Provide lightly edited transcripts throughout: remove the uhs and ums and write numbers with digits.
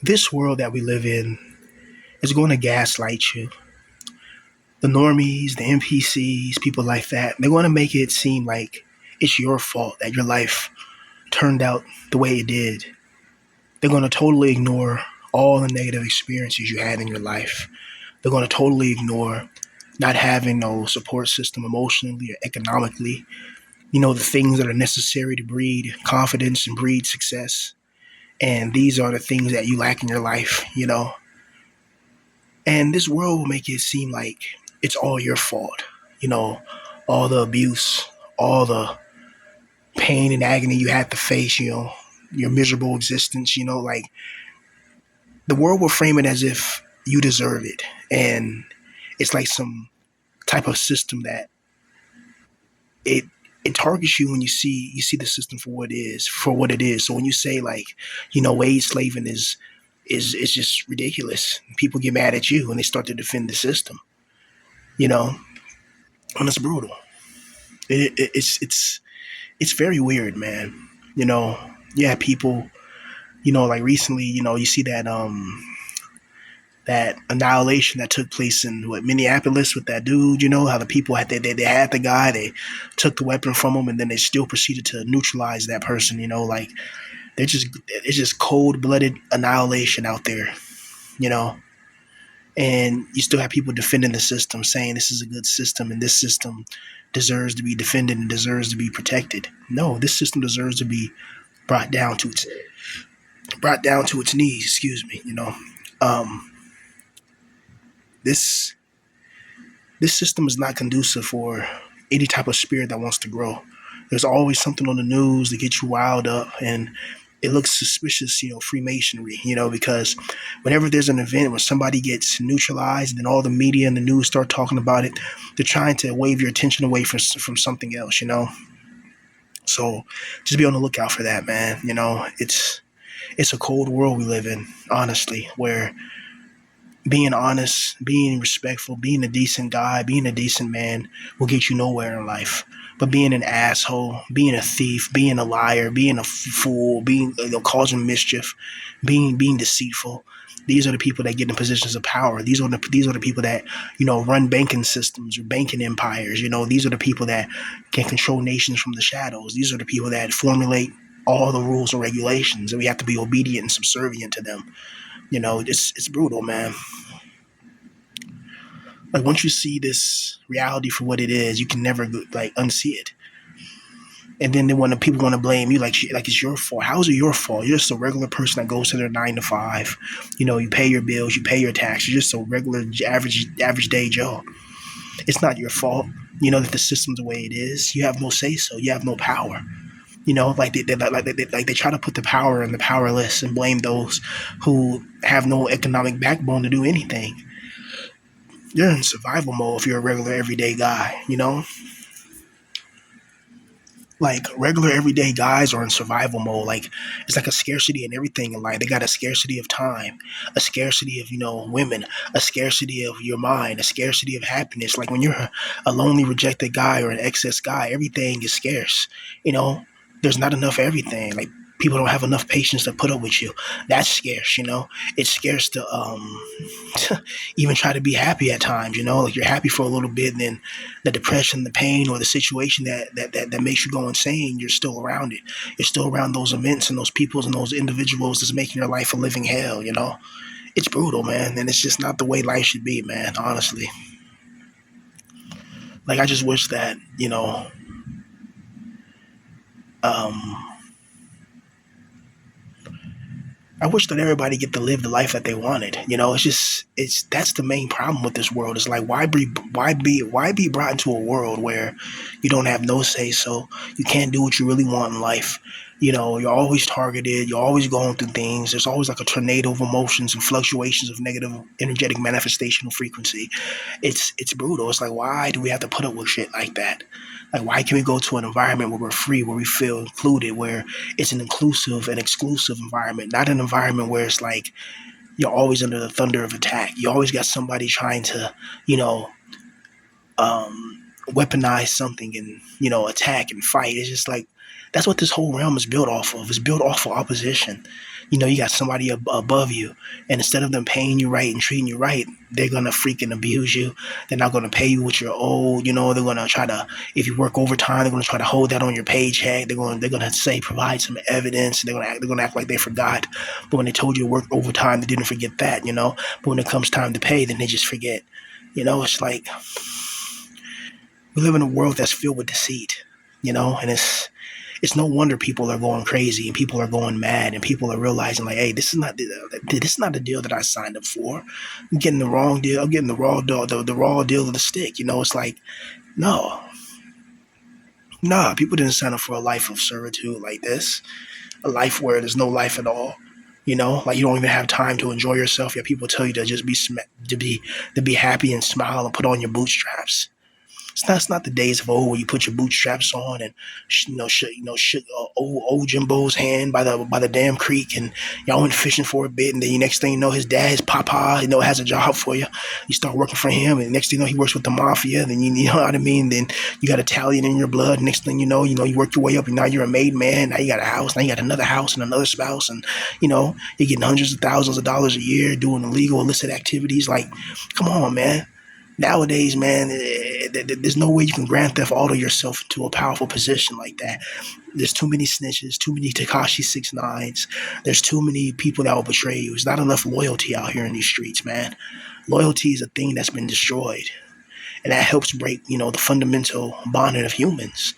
This world that we live in is going to gaslight you. The normies, the NPCs, people like that, they're going to make it seem like it's your fault that your life turned out the way it did. They're going to totally ignore all the negative experiences you had in your life. They're going to totally ignore not having no support system emotionally or economically. The things that are necessary to breed confidence and breed success. And these are the things that you lack in your life. And this world will make it seem like it's all your fault. You know, all the abuse, all the pain and agony you had to face, your miserable existence, like the world will frame it as if you deserve it. And it's like some type of system that it it targets you when you see the system for what it is. So when you say like, wage slaving is just ridiculous, people get mad at you and they start to defend the system, you know, and it's brutal. It's very weird, man. You know, yeah, people, like recently, you see that annihilation that took place in Minneapolis with that dude. How the people they had the guy, they took the weapon from him, and then they still proceeded to neutralize that person. Like it's just cold blooded annihilation out there. You know, and you still have people defending the system, saying this is a good system and this system deserves to be defended and deserves to be protected. No, this system deserves to be brought down to its brought down to its knees. Excuse me. Um, this this system is not conducive for any type of spirit that wants to grow. There's always something on the news to get you riled up, and it looks suspicious, Freemasonry, because whenever there's an event where somebody gets neutralized and then all the media and the news start talking about it, they're trying to wave your attention away from something else. So just be on the lookout for that, man. It's a cold world we live in, honestly, where being honest, being respectful, being a decent guy, being a decent man will get you nowhere in life. But being an asshole, being a thief, being a liar, being a fool, being causing mischief, being deceitful, these are the people that get in positions of power. These are the people that run banking systems or banking empires. These are the people that can control nations from the shadows. These are the people that formulate all the rules and regulations, and we have to be obedient and subservient to them. It's brutal, man. Like once you see this reality for what it is, you can never like unsee it. And then when the people want to blame you, like it's your fault. How is it your fault? You're just a regular person that goes to their 9 to 5. You pay your bills, you pay your taxes. You're just a regular, average day Joe. It's not your fault. That the system's the way it is. You have no say so. You have no power. They try to put the power in the powerless and blame those who have no economic backbone to do anything. You're in survival mode if you're a regular everyday guy. Like regular everyday guys are in survival mode. Like it's like a scarcity in everything in life. They got a scarcity of time, a scarcity of women, a scarcity of your mind, a scarcity of happiness. Like when you're a lonely rejected guy or an excess guy, everything is scarce. you know there's not enough of everything. Like people don't have enough patience to put up with you. That's scarce. It's scarce to even try to be happy at times. Like you're happy for a little bit, and then the depression, the pain, or the situation that makes you go insane, you're still around it. You're still around those events and those peoples and those individuals that's making your life a living hell. It's brutal, man, and it's just not the way life should be, man, honestly. Like I just wish that um I wish that everybody get to live the life that they wanted. It's that's the main problem with this world. It's like why be brought into a world where you don't have no say so, you can't do what you really want in life. You're always targeted, you're always going through things. There's always like a tornado of emotions and fluctuations of negative energetic manifestational frequency. It's brutal. It's like why do we have to put up with shit like that? Like why can't we go to an environment where we're free, where we feel included, where it's an inclusive and exclusive environment, not an environment where it's like you're always under the thunder of attack. You always got somebody trying to, you know, weaponize something and, attack and fight. It's just like that's what this whole realm is built off of. It's built off of opposition. You got somebody above you, and instead of them paying you right and treating you right, they're gonna freaking abuse you. They're not gonna pay you what you're owed. They're gonna try to, if you work overtime, they're gonna try to hold that on your paycheck. They're gonna say provide some evidence. They're gonna act like they forgot, but when they told you to work overtime, they didn't forget that. But when it comes time to pay, then they just forget. It's like we live in a world that's filled with deceit. And it's no wonder people are going crazy and people are going mad and people are realizing like, hey, this is not the deal that I signed up for. I'm getting the wrong deal. I'm getting the raw deal, the raw deal of the stick. It's like, no, nah, people didn't sign up for a life of servitude like this, a life where there's no life at all. Like you don't even have time to enjoy yourself. Yet people tell you to just to be happy and smile and put on your bootstraps. It's not the days of old where you put your bootstraps on and shook old Jimbo's hand by the damn creek, and y'all went fishing for a bit, and then the next thing you know, his dad, his papa, has a job for you. You start working for him, and the next thing you know, he works with the mafia. Then you know what I mean. Then you got Italian in your blood. Next thing you work your way up, and now you're a made man. Now you got a house. Now you got another house and another spouse, and you're getting hundreds of thousands of dollars a year doing illegal, illicit activities. Like, come on, man. Nowadays, man, there's no way you can grand theft auto yourself into a powerful position like that. There's too many snitches, too many Takashi 6 9s. There's too many people that will betray you. There's not enough loyalty out here in these streets, man. Loyalty is a thing that's been destroyed, and that helps break, the fundamental bonding of humans.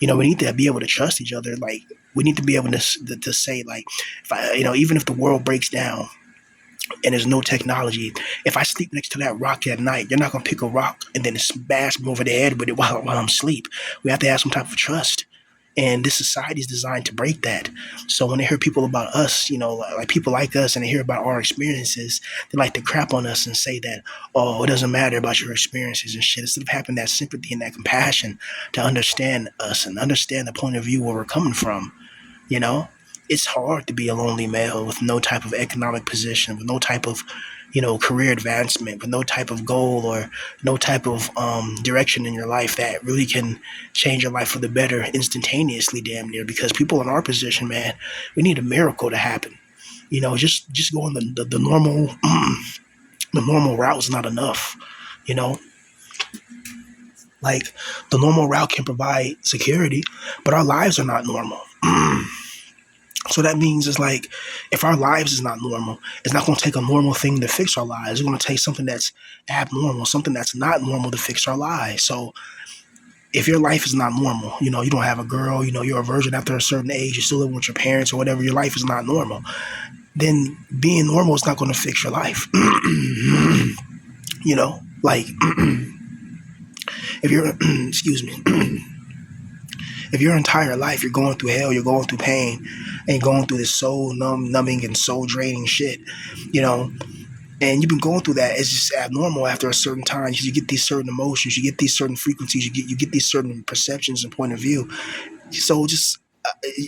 We need to be able to trust each other. Like, we need to be able to say, like, if I, even if the world breaks down and there's no technology. If I sleep next to that rock at night, you're not gonna pick a rock and then smash me over the head with it while I'm asleep. We have to have some type of trust. And this society is designed to break that. So when they hear people about us, like people like us, and they hear about our experiences, they like to crap on us and say that, oh, it doesn't matter about your experiences and shit. Instead of having that sympathy and that compassion to understand us and understand the point of view where we're coming from, you know, it's hard to be a lonely male with no type of economic position, with no type of, career advancement, with no type of goal or no type of direction in your life that really can change your life for the better instantaneously, damn near. Because people in our position, man, we need a miracle to happen. Just going the normal the normal route is not enough. You know, like the normal route can provide security, but our lives are not normal. So that means it's like, if our lives is not normal, it's not going to take a normal thing to fix our lives. It's going to take something that's abnormal, something that's not normal to fix our lives. So if your life is not normal, you don't have a girl, you're a virgin after a certain age, you're still living with your parents or whatever, your life is not normal, then being normal is not going to fix your life. Like, if you're, excuse me, if your entire life you're going through hell, you're going through pain, and going through this soul numbing and soul draining shit, you know, and you've been going through that, it's just abnormal after a certain time. You get these certain emotions, you get these certain frequencies, you get these certain perceptions and point of view. So just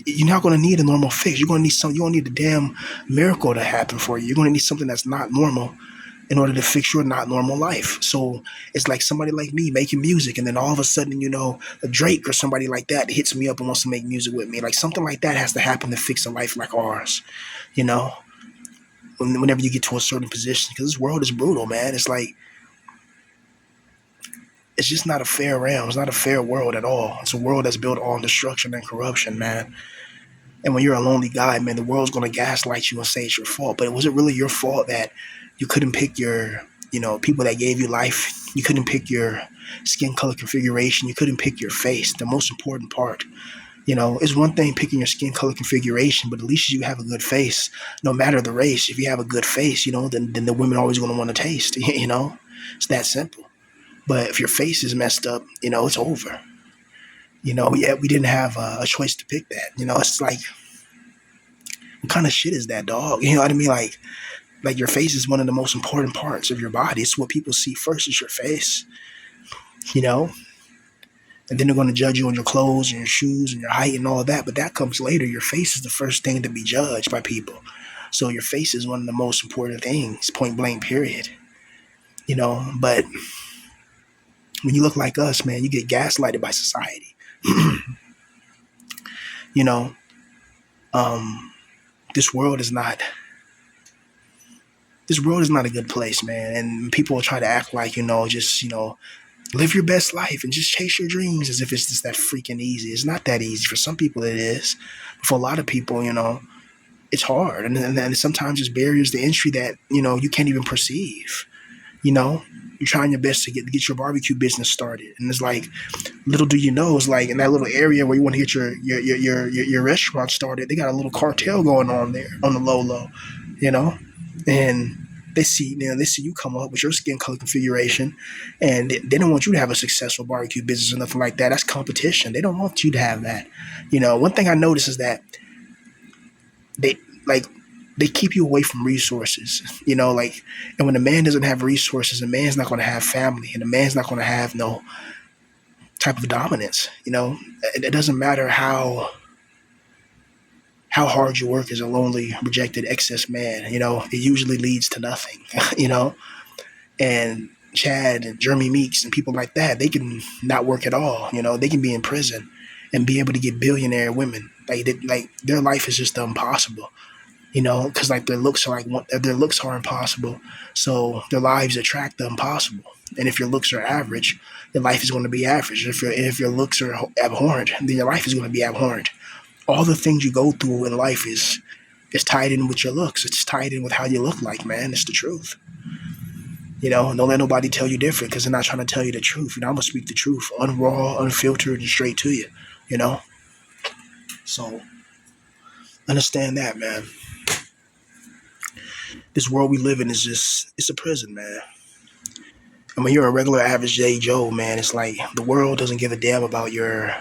you're not going to need a normal fix. You're going to need something. You're going to need a damn miracle to happen for you. You're going to need something that's not normal in order to fix your not normal life. So it's like somebody like me making music, and then all of a sudden, a Drake or somebody like that hits me up and wants to make music with me. Like, something like that has to happen to fix a life like ours. You know, whenever you get to a certain position, because this world is brutal, man. It's like, it's just not a fair realm. It's not a fair world at all. It's a world that's built on destruction and corruption, man. And when you're a lonely guy, man, the world's gonna gaslight you and say it's your fault. But was it really your fault that you couldn't pick your, people that gave you life? You couldn't pick your skin color configuration. You couldn't pick your face. The most important part. It's one thing picking your skin color configuration, but at least you have a good face. No matter the race, if you have a good face, then the women are always gonna want to taste. It's that simple. But if your face is messed up, it's over. Yeah, we didn't have a choice to pick that. It's like, what kind of shit is that, dog? You know what I mean? Like your face is one of the most important parts of your body. It's what people see first, is your face. You know, and then they're going to judge you on your clothes and your shoes and your height and all of that. But that comes later. Your face is the first thing to be judged by people. So your face is one of the most important things, point blank, period. But when you look like us, man, you get gaslighted by society. you know, um, this world is not this world is not a good place, man. And people will try to act like, just, live your best life and just chase your dreams as if it's just that freaking easy. It's not that easy. For some people it is. But for a lot of people, it's hard. And sometimes there's barriers to entry that, you can't even perceive. You know, you're trying your best to get your barbecue business started. And it's like, little do you know, it's like in that little area where you want to get your restaurant started, they got a little cartel going on there on the low, you know, and they see you come up with your skin color configuration, and they don't want you to have a successful barbecue business or nothing like that. That's competition. They don't want you to have that. One thing I notice is that they like they keep you away from resources. And when a man doesn't have resources, a man's not going to have family, and a man's not going to have no type of dominance. It doesn't matter how hard you work as a lonely, rejected, excess man. It usually leads to nothing. you know, and Chad and Jeremy Meeks and people like that, they can not work at all. They can be in prison and be able to get billionaire women. Like their life is just impossible. Because like their looks are impossible, so their lives attract the impossible. And if your looks are average, your life is going to be average. If your looks are abhorrent, then your life is going to be abhorrent. All the things you go through in life is tied in with your looks. It's tied in with how you look like, man. It's the truth. Don't let nobody tell you different, because they're not trying to tell you the truth. I'm gonna speak the truth, unraw, unfiltered, and straight to you. So understand that, man. This world we live in it's a prison, man. And when you're a regular average J Joe, man, it's like the world doesn't give a damn about your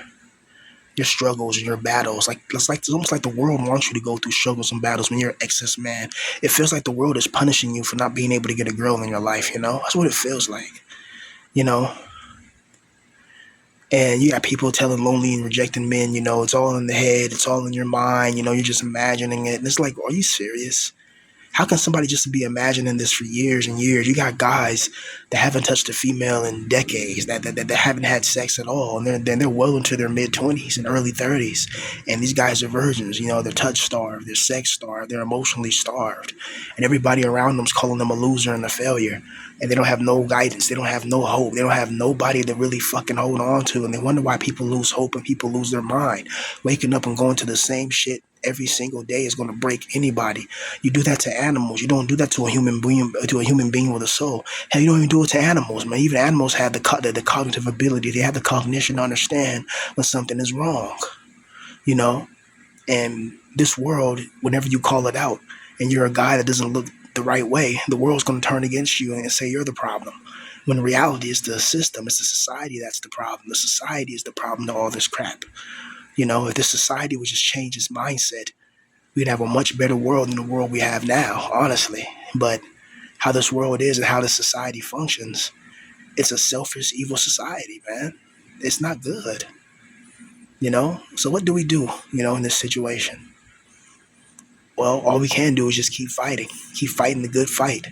struggles and your battles. It's almost like the world wants you to go through struggles and battles when you're an excess man. It feels like the world is punishing you for not being able to get a girl in your life, That's what it feels like, you know? And you got people telling lonely and rejecting men, it's all in the head, it's all in your mind, you're just imagining it. And it's like, are you serious? How can somebody just be imagining this for years and years? You got guys that haven't touched a female in decades, that haven't had sex at all, and they're well into their mid-20s and early 30s, and these guys are virgins. They're touch starved, they're sex starved, they're emotionally starved, and everybody around them's calling them a loser and a failure, and they don't have no guidance, they don't have no hope, they don't have nobody to really fucking hold on to, and they wonder why people lose hope and people lose their mind. Waking up and going to the same shit every single day is going to break anybody. You do that to animals. You don't do that to a human being with a soul. Hell, you don't even do it to animals, man. Even animals have the cognitive ability. They have the cognition to understand when something is wrong. And this world, whenever you call it out, and you're a guy that doesn't look the right way, the world's going to turn against you and say you're the problem. When in reality, it's the system, it's the society that's the problem. The society is the problem to all this crap. If this society would just change its mindset, we'd have a much better world than the world we have now, honestly. But how this world is and how this society functions, it's a selfish, evil society, man. It's not good. So what do we do, in this situation? Well, all we can do is just keep fighting the good fight.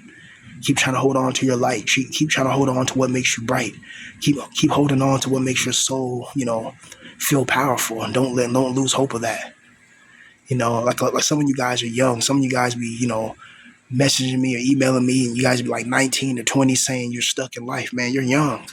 Keep trying to hold on to your light. Keep trying to hold on to what makes you bright. Keep holding on to what makes your soul, feel powerful, and don't lose hope of that. Like some of you guys are young. Some of you guys be, messaging me or emailing me, and you guys be like 19 or 20 saying you're stuck in life, man. You're young.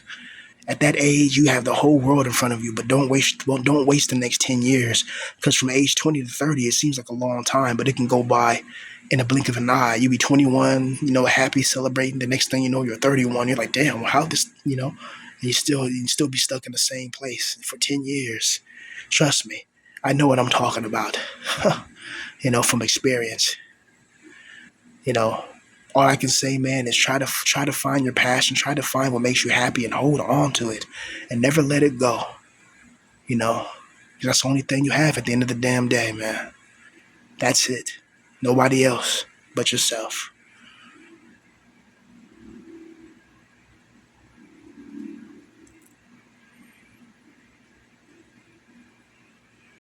At that age, you have the whole world in front of you, but don't waste the next 10 years, because from age 20 to 30, it seems like a long time, but it can go by in a blink of an eye. You be 21, happy, celebrating. The next thing you know, you're 31. You're like, damn, how this, and you still be stuck in the same place for 10 years. Trust me, I know what I'm talking about, from experience. All I can say, man, is try to find your passion, try to find what makes you happy, and hold on to it, and never let it go. 'Cause that's the only thing you have at the end of the damn day, man. That's it. Nobody else but yourself.